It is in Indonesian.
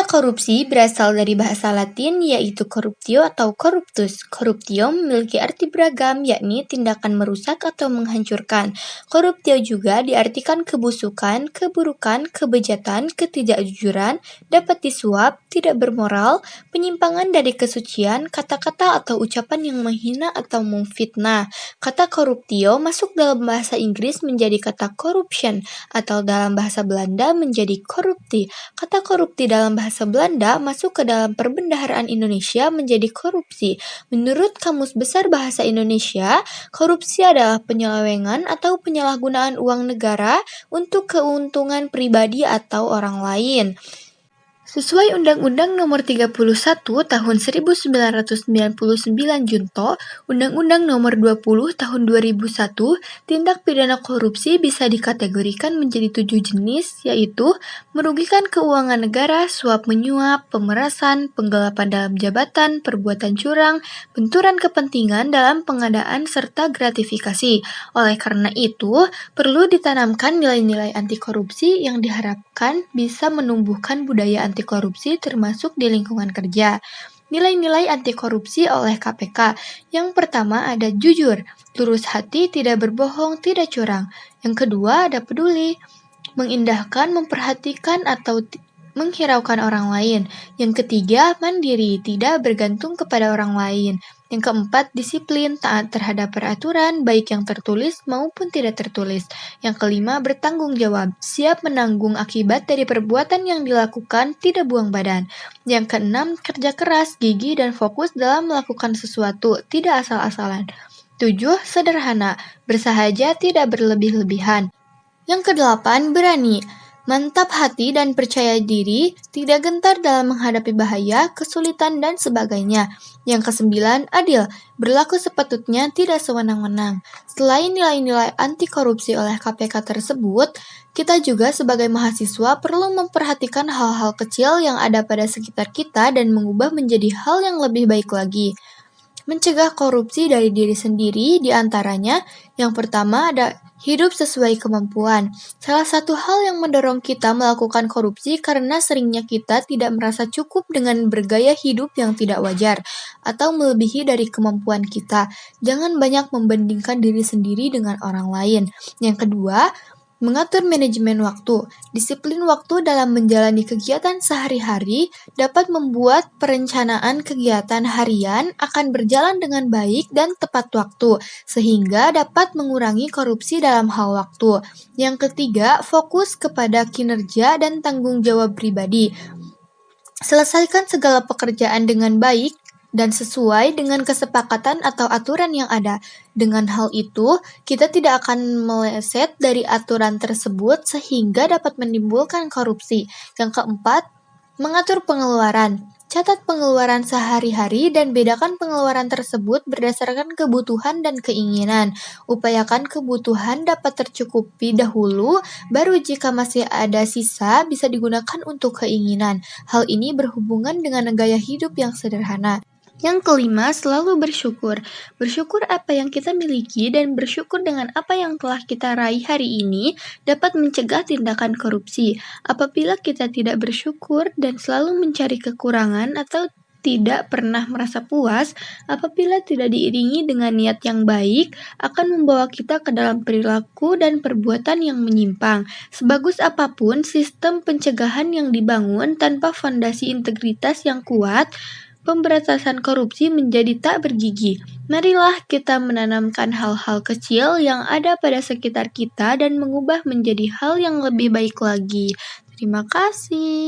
Kata korupsi berasal dari bahasa Latin yaitu corruptio atau corruptus. Corruptio memiliki arti beragam yakni tindakan merusak atau menghancurkan. Corruptio juga diartikan kebusukan, keburukan, kebejatan, ketidakjujuran, dapat disuap, tidak bermoral, penyimpangan dari kesucian, kata-kata atau ucapan yang menghina atau memfitnah. Kata corruptio masuk dalam bahasa Inggris menjadi kata corruption atau dalam bahasa Belanda menjadi corruptie. Kata korupsi dalam bahasa Belanda masuk ke dalam perbendaharaan Indonesia menjadi korupsi. Menurut Kamus Besar Bahasa Indonesia, korupsi adalah penyelewengan atau penyalahgunaan uang negara untuk keuntungan pribadi atau orang lain. Sesuai Undang-Undang Nomor 31 Tahun 1999 Junto, Undang-Undang Nomor 20 Tahun 2001, tindak pidana korupsi bisa dikategorikan menjadi 7 jenis, yaitu merugikan keuangan negara, suap menyuap, pemerasan, penggelapan dalam jabatan, perbuatan curang, benturan kepentingan dalam pengadaan, serta gratifikasi. Oleh karena itu, perlu ditanamkan nilai-nilai anti korupsi yang diharapkan bisa menumbuhkan budaya anti korupsi termasuk di lingkungan kerja. Nilai-nilai anti korupsi oleh KPK. Yang pertama ada jujur, lurus hati, tidak berbohong, tidak curang. Yang kedua ada peduli, mengindahkan, memperhatikan atau menghiraukan orang lain. Yang ketiga mandiri, tidak bergantung kepada orang lain. Yang keempat, disiplin, taat terhadap peraturan, baik yang tertulis maupun tidak tertulis. Yang kelima, bertanggung jawab, siap menanggung akibat dari perbuatan yang dilakukan, tidak buang badan. Yang keenam, kerja keras, gigih, dan fokus dalam melakukan sesuatu, tidak asal-asalan. 7. Sederhana, bersahaja, tidak berlebih-lebihan. Yang kedelapan, berani. Mantap hati dan percaya diri, tidak gentar dalam menghadapi bahaya, kesulitan, dan sebagainya. Yang kesembilan, adil, berlaku sepatutnya, tidak sewenang-wenang. Selain nilai-nilai anti korupsi oleh KPK tersebut, kita juga sebagai mahasiswa perlu memperhatikan hal-hal kecil yang ada pada sekitar kita dan mengubah menjadi hal yang lebih baik lagi. Mencegah korupsi dari diri sendiri diantaranya, yang pertama ada hidup sesuai kemampuan. Salah satu hal yang mendorong kita melakukan korupsi karena seringnya kita tidak merasa cukup dengan bergaya hidup yang tidak wajar atau melebihi dari kemampuan kita. Jangan banyak membandingkan diri sendiri dengan orang lain. Yang kedua, mengatur manajemen waktu. Disiplin waktu dalam menjalani kegiatan sehari-hari dapat membuat perencanaan kegiatan harian akan berjalan dengan baik dan tepat waktu, sehingga dapat mengurangi korupsi dalam hal waktu. Yang ketiga, fokus kepada kinerja dan tanggung jawab pribadi. Selesaikan segala pekerjaan dengan baik dan sesuai dengan kesepakatan atau aturan yang ada. Dengan hal itu, kita tidak akan meleset dari aturan tersebut sehingga dapat menimbulkan korupsi. Yang keempat, mengatur pengeluaran. Catat pengeluaran sehari-hari dan bedakan pengeluaran tersebut berdasarkan kebutuhan dan keinginan. Upayakan kebutuhan dapat tercukupi dahulu, baru jika masih ada sisa bisa digunakan untuk keinginan. Hal ini berhubungan dengan gaya hidup yang sederhana. Yang kelima, selalu bersyukur. Bersyukur apa yang kita miliki dan bersyukur dengan apa yang telah kita raih hari ini dapat mencegah tindakan korupsi. Apabila kita tidak bersyukur dan selalu mencari kekurangan atau tidak pernah merasa puas, apabila tidak diiringi dengan niat yang baik, akan membawa kita ke dalam perilaku dan perbuatan yang menyimpang. Sebagus apapun sistem pencegahan yang dibangun tanpa fondasi integritas yang kuat, pemberantasan korupsi menjadi tak bergigi. Marilah kita menanamkan hal-hal kecil yang ada pada sekitar kita dan mengubah menjadi hal yang lebih baik lagi. Terima kasih.